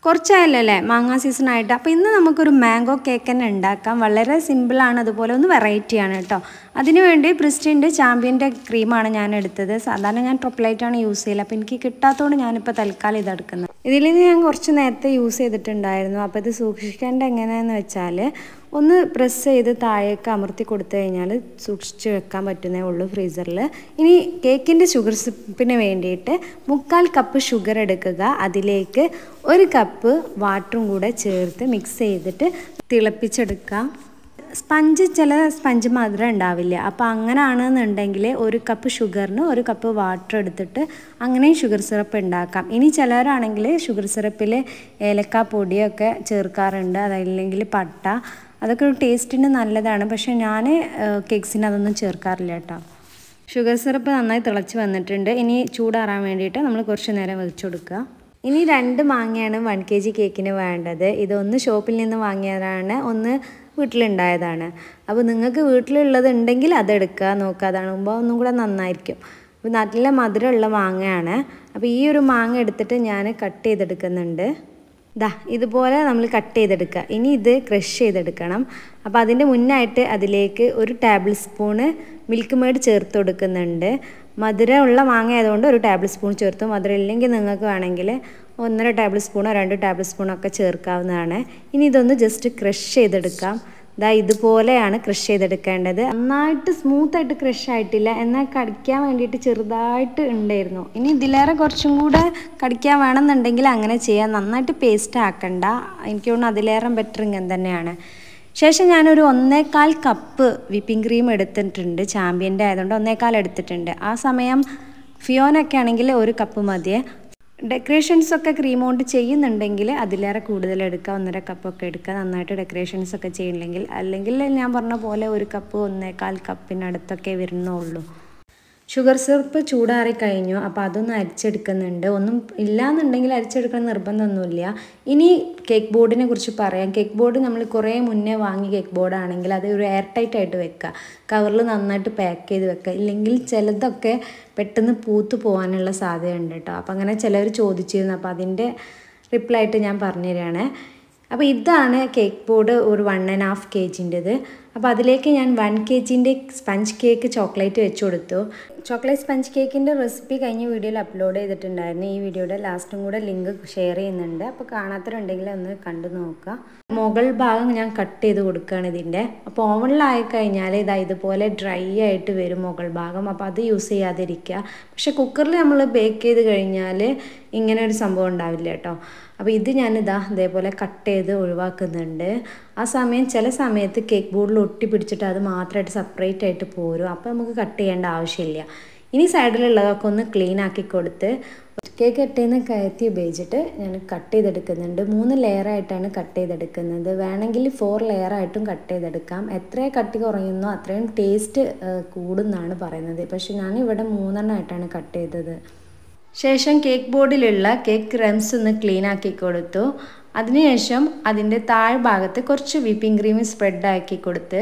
കുറച്ചായല്ലോ അല്ലേ മാങ്ങ സീസൺ ആയിട്ട്. അപ്പോൾ ഇന്ന് നമുക്കൊരു മാംഗോ കേക്ക് തന്നെ ഉണ്ടാക്കാം. വളരെ സിമ്പിളാണ്, അതുപോലെ ഒന്ന് വെറൈറ്റിയാണ് കേട്ടോ. അതിനുവേണ്ടി പ്രിസ്റ്റിൻ്റെ ചാമ്പ്യൻ്റെ ക്രീമാണ് ഞാൻ എടുത്തത്. സാധാരണ ഞാൻ ട്രിപ്ലൈറ്റാണ് യൂസ് ചെയ്യല്. അപ്പോൾ എനിക്ക് കിട്ടാത്തതുകൊണ്ട് ഞാനിപ്പോൾ തൽക്കാലം ഇതെടുക്കുന്നത്. ഇതിൽ നിന്ന് ഞാൻ കുറച്ച് നേരത്തെ യൂസ് ചെയ്തിട്ടുണ്ടായിരുന്നു. അപ്പോൾ ഇത് സൂക്ഷിക്കേണ്ട എങ്ങനെയാണെന്ന് വെച്ചാൽ ഒന്ന് പ്രസ് ചെയ്ത് താഴേക്ക് അമർത്തി കൊടുത്തു കഴിഞ്ഞാൽ സൂക്ഷിച്ച് വെക്കാൻ പറ്റുന്നേ ഉള്ളൂ ഫ്രീസറിൽ. ഇനി കേക്കിൻ്റെ ഷുഗർ സിപ്പിന് വേണ്ടിയിട്ട് 3/4 കപ്പ് ഷുഗർ എടുക്കുക. അതിലേക്ക് 1 കപ്പ് വാട്ടറും കൂടെ ചേർത്ത് മിക്സ് ചെയ്തിട്ട് തിളപ്പിച്ചെടുക്കാം. ചില സ്പഞ്ച് മധുരം ഉണ്ടാവില്ല. അപ്പോൾ അങ്ങനെയാണെന്നുണ്ടെങ്കിൽ 1 കപ്പ് ഷുഗറിന് 1 കപ്പ് വാട്ടർ എടുത്തിട്ട് അങ്ങനെയും ഷുഗർ സിറപ്പ് ഉണ്ടാക്കാം. ഇനി ചിലരാണെങ്കിൽ ഷുഗർ സിറപ്പിൽ ഏലക്ക പൊടിയൊക്കെ ചേർക്കാറുണ്ട്, അതല്ലെങ്കിൽ പട്ട. അതൊക്കെ ഒരു ടേസ്റ്റിന് നല്ലതാണ്. പക്ഷേ ഞാൻ കേക്ക്സിന് അതൊന്നും ചേർക്കാറില്ല കേട്ടോ. ഷുഗർ സിറപ്പ് നന്നായി തിളച്ച് വന്നിട്ടുണ്ട്. ഇനി ചൂടാറാൻ വേണ്ടിയിട്ട് നമ്മൾ കുറച്ച് നേരം വെച്ച് കൊടുക്കുക. ഇനി 2 മാങ്ങയാണ് 1 kg കേക്കിന് വേണ്ടത്. ഇതൊന്ന് ഷോപ്പിൽ നിന്ന് വാങ്ങിയതാണ്, ഒന്ന് വീട്ടിലുണ്ടായതാണ്. അപ്പോൾ നിങ്ങൾക്ക് വീട്ടിലുള്ളത് ഉണ്ടെങ്കിൽ അതെടുക്കുക, നോക്കുക. അതാകുമ്പോൾ ഒന്നും കൂടെ നന്നായിരിക്കും. അപ്പോൾ നല്ല മധുരമുള്ള മാങ്ങയാണ്. അപ്പോൾ ഈ ഒരു മാങ്ങ എടുത്തിട്ട് ഞാൻ കട്ട് ചെയ്തെടുക്കുന്നുണ്ട്. ഇതുപോലെ നമ്മൾ കട്ട് ചെയ്തെടുക്കുക. ഇനി ഇത് ക്രഷ് ചെയ്തെടുക്കണം. അപ്പോൾ അതിൻ്റെ മുന്നായിട്ട് അതിലേക്ക് 1 ടേബിൾ സ്പൂണ് മിൽക്ക് മെയ്ഡ് ചേർത്ത് കൊടുക്കുന്നുണ്ട്. മധുരമുള്ള മാങ്ങ ആയതുകൊണ്ട് 1 ടേബിൾ സ്പൂൺ ചേർത്തു. മധുരം ഇല്ലെങ്കിൽ നിങ്ങൾക്ക് വേണമെങ്കിൽ 1.5 ടേബിൾ സ്പൂണോ 2 ടേബിൾ സ്പൂണോ ഒക്കെ ചേർക്കാവുന്നതാണ്. ഇനി ഇതൊന്ന് ജസ്റ്റ് ക്രഷ് ചെയ്തെടുക്കാം. ഇതുപോലെയാണ് ക്രഷ് ചെയ്തെടുക്കേണ്ടത്. നന്നായിട്ട് സ്മൂത്തായിട്ട് ക്രഷ് ആയിട്ടില്ല, എന്നാൽ കടിക്കാൻ വേണ്ടിയിട്ട് ചെറുതായിട്ട് ഉണ്ടായിരുന്നു. ഇനി ഇതിലേറെ കുറച്ചും കൂടെ കടിക്കാൻ വേണമെന്നുണ്ടെങ്കിൽ അങ്ങനെ ചെയ്യാം. നന്നായിട്ട് പേസ്റ്റ് ആക്കണ്ട. എനിക്ക് തോന്നുന്നു അതിലേറെ ബെറ്റർ ഇങ്ങനെ തന്നെയാണ്. ശേഷം ഞാനൊരു 1/4 കപ്പ് വിപ്പിംഗ് ക്രീം എടുത്തിട്ടുണ്ട്. ചാമ്പ്യൻ്റെ ആയതുകൊണ്ട് 1/4 എടുത്തിട്ടുണ്ട്. ആ സമയം ഫിയോനൊക്കെ ആണെങ്കിൽ 1 കപ്പ് മതിയേ. ഡെക്കറേഷൻസൊക്കെ ക്രീം കൊണ്ട് ചെയ്യുന്നുണ്ടെങ്കിൽ അതിലേറെ കൂടുതൽ എടുക്കുക, 1.5 കപ്പൊക്കെ എടുക്കുക. നന്നായിട്ട് ഡെക്കറേഷൻസൊക്കെ ചെയ്യുന്നില്ലെങ്കിൽ, അല്ലെങ്കിൽ ഞാൻ പറഞ്ഞ പോലെ 1 കപ്പ് 1/4 കപ്പിനടുത്തൊക്കെ വരുന്നുള്ളൂ. ഷുഗർ സിറപ്പ് ചൂടാറി കഴിഞ്ഞു. അപ്പോൾ അതൊന്ന് അരിച്ചെടുക്കുന്നുണ്ട്. ഒന്നും ഇല്ലയെന്നുണ്ടെങ്കിൽ അരിച്ചെടുക്കണം നിർബന്ധമൊന്നുമില്ല. ഇനി കേക്ക് ബോർഡിനെ കുറിച്ച് പറയാം. കേക്ക് ബോർഡ് നമ്മൾ കുറേ മുന്നേ വാങ്ങി കേക്ക് ബോർഡാണെങ്കിൽ അത് ഒരു എയർ ടൈറ്റ് ആയിട്ട് വെക്കുക. കവറിൽ നന്നായിട്ട് പാക്ക് ചെയ്ത് വെക്കുക. ഇല്ലെങ്കിൽ ചിലതൊക്കെ പെട്ടെന്ന് പൂത്ത് പോകാനുള്ള സാധ്യതയുണ്ട് കേട്ടോ. അപ്പോൾ അങ്ങനെ ചിലർ ചോദിച്ചിരുന്നു. അപ്പോൾ അതിൻ്റെ റിപ്ലൈ ആയിട്ട് ഞാൻ പറഞ്ഞു തരികയാണ്. അപ്പോൾ ഇതാണ് കേക്ക് ബോർഡ്, ഒരു 1.5 kgൻ്റെത്. അപ്പോൾ അതിലേക്ക് ഞാൻ 1 kgൻ്റെ സ്പഞ്ച് കേക്ക് ചോക്ലേറ്റ് വെച്ച് കൊടുത്തു. ചോക്ലേറ്റ് സ്പഞ്ച് കേക്കിൻ്റെ റെസിപ്പി കഴിഞ്ഞ വീഡിയോയിൽ അപ്ലോഡ് ചെയ്തിട്ടുണ്ടായിരുന്നു. ഈ വീഡിയോയുടെ ലാസ്റ്റും കൂടെ ലിങ്ക് ഷെയർ ചെയ്യുന്നുണ്ട്. അപ്പോൾ കാണാത്തവരുണ്ടെങ്കിൽ ഒന്ന് കണ്ടു നോക്കുക. മുകൾ ഭാഗം ഞാൻ കട്ട് ചെയ്ത് കൊടുക്കുകയാണ് ഇതിൻ്റെ. അപ്പോൾ ഓവനിലായി കഴിഞ്ഞാൽ ഇതുപോലെ ഡ്രൈ ആയിട്ട് വരും മുകൾ ഭാഗം. അപ്പോൾ അത് യൂസ് ചെയ്യാതിരിക്കുക. പക്ഷേ കുക്കറിൽ നമ്മൾ ബേക്ക് ചെയ്ത് കഴിഞ്ഞാൽ ഇങ്ങനെ ഒരു സംഭവം ഉണ്ടാവില്ല കേട്ടോ. അപ്പോൾ ഇത് ഇതേപോലെ കട്ട് ചെയ്ത് ഒഴിവാക്കുന്നുണ്ട്. ആ ചില സമയത്ത് കേക്ക് ബോർഡിൽ ഒട്ടി പിടിച്ചിട്ട് അത് മാത്രമായിട്ട് സെപ്പറേറ്റ് ആയിട്ട് പോരും. അപ്പോൾ നമുക്ക് കട്ട് ചെയ്യേണ്ട ആവശ്യമില്ല. ഇനി സൈഡിലുള്ളതൊക്കെ ഒന്ന് ക്ലീൻ ആക്കി കൊടുത്ത് കേക്ക് കട്ട് ചെയ്യുന്ന കയറ്റി ഉപയോഗിച്ചിട്ട് ഞാൻ കട്ട് ചെയ്തെടുക്കുന്നുണ്ട്. 3 ലെയറായിട്ടാണ് കട്ട് ചെയ്തെടുക്കുന്നത്. വേണമെങ്കിൽ 4 ലെയറായിട്ടും കട്ട് ചെയ്തെടുക്കാം. എത്ര കട്ടി കുറയുന്നോ അത്രയും ടേസ്റ്റ് കൂടുന്നാണ് പറയുന്നത്. പക്ഷെ ഞാനിവിടെ 3 എണ്ണമായിട്ടാണ് കട്ട് ചെയ്തത്. ശേഷം കേക്ക് ബോർഡിലുള്ള കേക്ക് ക്രംസ് ഒന്ന് ക്ലീൻ ആക്കി കൊടുത്തു. അതിനുശേഷം അതിൻ്റെ താഴ്ഭാഗത്ത് കുറച്ച് വിപ്പിംഗ് ക്രീം സ്പ്രെഡാക്കി കൊടുത്ത്,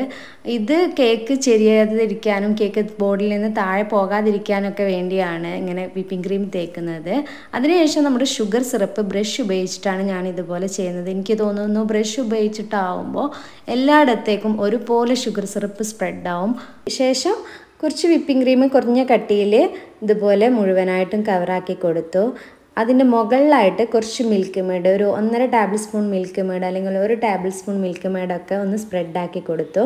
ഇത് കേക്ക് ചെരിയാതിരിക്കാനും കേക്ക് ബോർഡിൽ നിന്ന് താഴെ പോകാതിരിക്കാനൊക്കെ വേണ്ടിയാണ് ഇങ്ങനെ വിപ്പിംഗ് ക്രീം തേക്കുന്നത്. അതിനുശേഷം നമ്മുടെ ഷുഗർ സിറപ്പ് ബ്രഷ് ഉപയോഗിച്ചിട്ടാണ് ഞാൻ ഇതുപോലെ ചെയ്യുന്നത്. എനിക്ക് തോന്നുന്നു ബ്രഷ് ഉപയോഗിച്ചിട്ടാവുമ്പോൾ എല്ലായിടത്തേക്കും ഒരുപോലെ ഷുഗർ സിറപ്പ് സ്പ്രെഡാവും. ശേഷം കുറച്ച് വിപ്പിംഗ് ക്രീം കുറഞ്ഞ കട്ടിയിൽ ഇതുപോലെ മുഴുവനായിട്ടും കവറാക്കി കൊടുത്തു. അതിൻ്റെ മുകളിലായിട്ട് കുറച്ച് മിൽക്ക് മെയ്ഡ്, ഒരു 1.5 ടേബിൾ സ്പൂൺ മിൽക്ക് മെയ്ഡ് അല്ലെങ്കിൽ 1 ടേബിൾ സ്പൂൺ മിൽക്ക് മെയ്ഡൊക്കെ ഒന്ന് സ്പ്രെഡാക്കി കൊടുത്തു.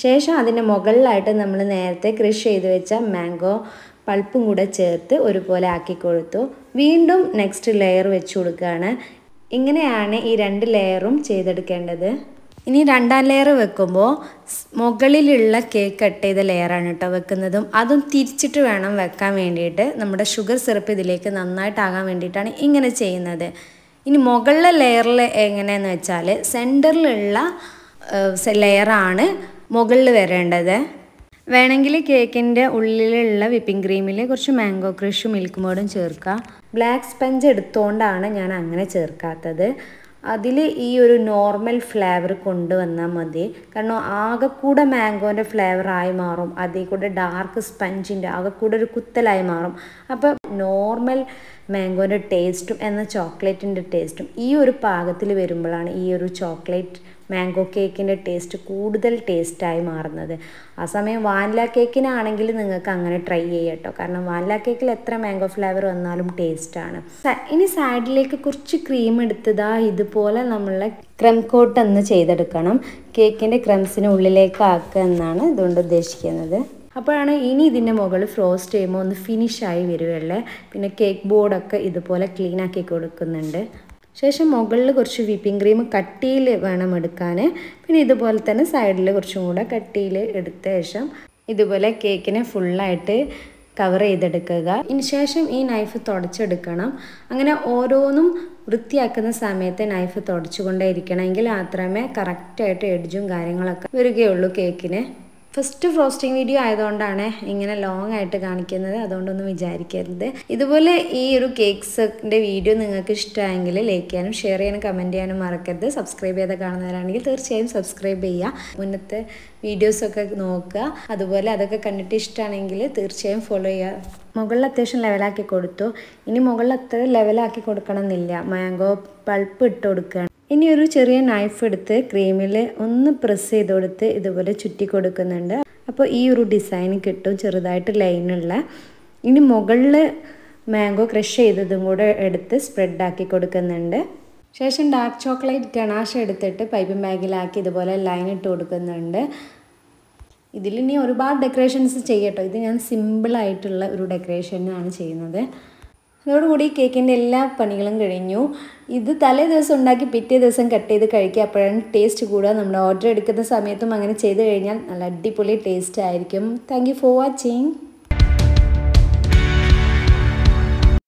ശേഷം അതിൻ്റെ മുകളിലായിട്ട് നമ്മൾ നേരത്തെ ക്രഷ് ചെയ്ത് വെച്ച മാംഗോ പൾപ്പും കൂടെ ചേർത്ത് ഒരുപോലെ ആക്കി കൊടുത്തു. വീണ്ടും നെക്സ്റ്റ് ലെയർ വെച്ച് കൊടുക്കുകയാണ്. ഇങ്ങനെയാണ് ഈ 2 ലെയറും ചെയ്തെടുക്കേണ്ടത്. ഇനി 2ാം ലെയർ വെക്കുമ്പോൾ മുകളിലുള്ള കേക്ക് കട്ട് ചെയ്ത ലെയറാണ് കേട്ടോ വെക്കുന്നതും. അതും തിരിച്ചിട്ട് വേണം വെക്കാൻ വേണ്ടിയിട്ട്. നമ്മുടെ ഷുഗർ സിറപ്പ് ഇതിലേക്ക് നന്നായിട്ടാകാൻ വേണ്ടിയിട്ടാണ് ഇങ്ങനെ ചെയ്യുന്നത്. ഇനി മുകളിലെ ലെയറിൽ എങ്ങനെയെന്ന് വെച്ചാൽ സെൻറ്ററിലുള്ള ലെയറാണ് മുകളിൽ വരേണ്ടത്. വേണമെങ്കിൽ കേക്കിൻ്റെ ഉള്ളിലുള്ള വിപ്പിംഗ് ക്രീമിൽ കുറച്ച് മാംഗോ ക്രഷും മിൽക്ക് മെയ്ഡും ചേർക്കുക. ബ്ലാക്ക് സ്പഞ്ച് എടുത്തുകൊണ്ടാണ് ഞാൻ അങ്ങനെ ചേർക്കാത്തത്. അതിൽ ഈ ഒരു നോർമൽ ഫ്ലേവർ കൊണ്ടുവന്നാൽ മതി. കാരണം ആകെ കൂടെ മാംഗോൻ്റെ ഫ്ലേവറായി മാറും, അതിൽ കൂടെ ഡാർക്ക് സ്പഞ്ചിൻ്റെ ആകെ കൂടെ ഒരു കുത്തലായി മാറും. അപ്പോൾ നോർമൽ മാംഗോൻ്റെ ടേസ്റ്റും എന്നാൽ ചോക്ലേറ്റിൻ്റെ ടേസ്റ്റും ഈ ഒരു പാകത്തിൽ വരുമ്പോഴാണ് ഈ ഒരു ചോക്ലേറ്റ് മാംഗോ കേക്കിൻ്റെ ടേസ്റ്റ് കൂടുതൽ ടേസ്റ്റായി മാറുന്നത്. ആ സമയം വാനില കേക്കിനാണെങ്കിൽ നിങ്ങൾക്ക് അങ്ങനെ ട്രൈ ചെയ്യാം കേട്ടോ. കാരണം വാനില കേക്കിൽ എത്ര മാംഗോ ഫ്ലേവർ വന്നാലും ടേസ്റ്റാണ്. ഇനി സൈഡിലേക്ക് കുറച്ച് ക്രീം എടുത്തതാ ഇതുപോലെ നമ്മളെ ക്രം കോട്ട് ഒന്ന് ചെയ്തെടുക്കണം. കേക്കിൻ്റെ ക്രംസിന് ഉള്ളിലേക്ക് ആക്കുക എന്നാണ് ഇതുകൊണ്ട് ഉദ്ദേശിക്കുന്നത്. അപ്പോഴാണ് ഇനി ഇതിൻ്റെ മുകളിൽ ഫ്രോസ്റ്റ് ചെയ്യുമ്പോൾ ഒന്ന് ഫിനിഷായി വരുവല്ലേ. പിന്നെ കേക്ക് ബോർഡൊക്കെ ഇതുപോലെ ക്ലീൻ ആക്കി കൊടുക്കുന്നുണ്ട്. ശേഷം മുകളിൽ കുറച്ച് വിപ്പിംഗ് ക്രീം കട്ടിയിൽ വേണം എടുക്കാൻ. പിന്നെ ഇതുപോലെ തന്നെ സൈഡിൽ കുറച്ചും കൂടെ കട്ടിയിൽ എടുത്ത ശേഷം ഇതുപോലെ കേക്കിനെ ഫുള്ളായിട്ട് കവർ ചെയ്തെടുക്കുക. ഇതിന് ശേഷം ഈ നൈഫ് തുടച്ചെടുക്കണം. അങ്ങനെ ഓരോന്നും വൃത്തിയാക്കുന്ന സമയത്ത് നൈഫ് തുടച്ചുകൊണ്ടേ ഇരിക്കണമെങ്കിൽ മാത്രമേ കറക്റ്റായിട്ട് എഡ്ജും കാര്യങ്ങളൊക്കെ വരികയുള്ളൂ കേക്കിന്. ഫസ്റ്റ് ഫ്രോസ്റ്റിംഗ് വീഡിയോ ആയതുകൊണ്ടാണ് ഇങ്ങനെ ലോങ് ആയിട്ട് കാണിക്കുന്നത്, അതുകൊണ്ടൊന്നും വിചാരിക്കരുത്. ഇതുപോലെ ഈ ഒരു കേക്ക്സിൻ്റെ വീഡിയോ നിങ്ങൾക്ക് ഇഷ്ടമായെങ്കിൽ ലൈക്ക് ചെയ്യാനും ഷെയർ ചെയ്യാനും കമൻറ്റ് ചെയ്യാനും മറക്കരുത്. സബ്സ്ക്രൈബ് ചെയ്ത് കാണുന്നവരാണെങ്കിൽ തീർച്ചയായും സബ്സ്ക്രൈബ് ചെയ്യുക. മുന്നത്തെ വീഡിയോസൊക്കെ നോക്കുക. അതുപോലെ അതൊക്കെ കണ്ടിട്ട് ഇഷ്ടമാണെങ്കിൽ തീർച്ചയായും ഫോളോ ചെയ്യുക. മുകളിൽ അത്യാവശ്യം ലെവലാക്കി കൊടുത്തു. ഇനി മുകളിൽ അത്ര ലെവലാക്കി കൊടുക്കണം എന്നില്ല, മാംഗോ പൾപ്പ് ഇട്ട് കൊടുക്കുകയാണ്. ഇനി ഒരു ചെറിയ നൈഫ് എടുത്ത് ക്രീമിൽ ഒന്ന് പ്രസ് ചെയ്ത് കൊടുത്ത് ഇതുപോലെ ചുറ്റി കൊടുക്കുന്നുണ്ട്. അപ്പോൾ ഈ ഒരു ഡിസൈൻ കിട്ടും, ചെറുതായിട്ട് ലൈനുള്ള. ഇനി മുകളിൽ മാംഗോ ക്രഷ് ചെയ്തതും കൂടെ എടുത്ത് സ്പ്രെഡാക്കി കൊടുക്കുന്നുണ്ട്. ശേഷം ഡാർക്ക് ചോക്ലേറ്റ് ഗണാഷ് എടുത്തിട്ട് പൈപ്പിംഗ് ബാഗിലാക്കി ഇതുപോലെ ലൈൻ ഇട്ട് കൊടുക്കുന്നുണ്ട്. ഇതിലിനി ഒരുപാട് ഡെക്കറേഷൻസ് ചെയ്യട്ടോ. ഇത് ഞാൻ സിമ്പിളായിട്ടുള്ള ഒരു ഡെക്കറേഷനാണ് ചെയ്യുന്നത്. അതോടുകൂടി കേക്കിൻ്റെ എല്ലാ പണികളും കഴിഞ്ഞു. ഇത് തലേ ദിവസം ഉണ്ടാക്കി പിറ്റേ ദിവസം കട്ട് ചെയ്ത് കഴിക്കുക, അപ്പോഴാണ് ടേസ്റ്റ് കൂടുക. നമ്മൾ ഓർഡർ എടുക്കുന്ന സമയത്തും അങ്ങനെ ചെയ്ത് കഴിഞ്ഞാൽ നല്ല അടിപൊളി ടേസ്റ്റ് ആയിരിക്കും. Thank you for watching.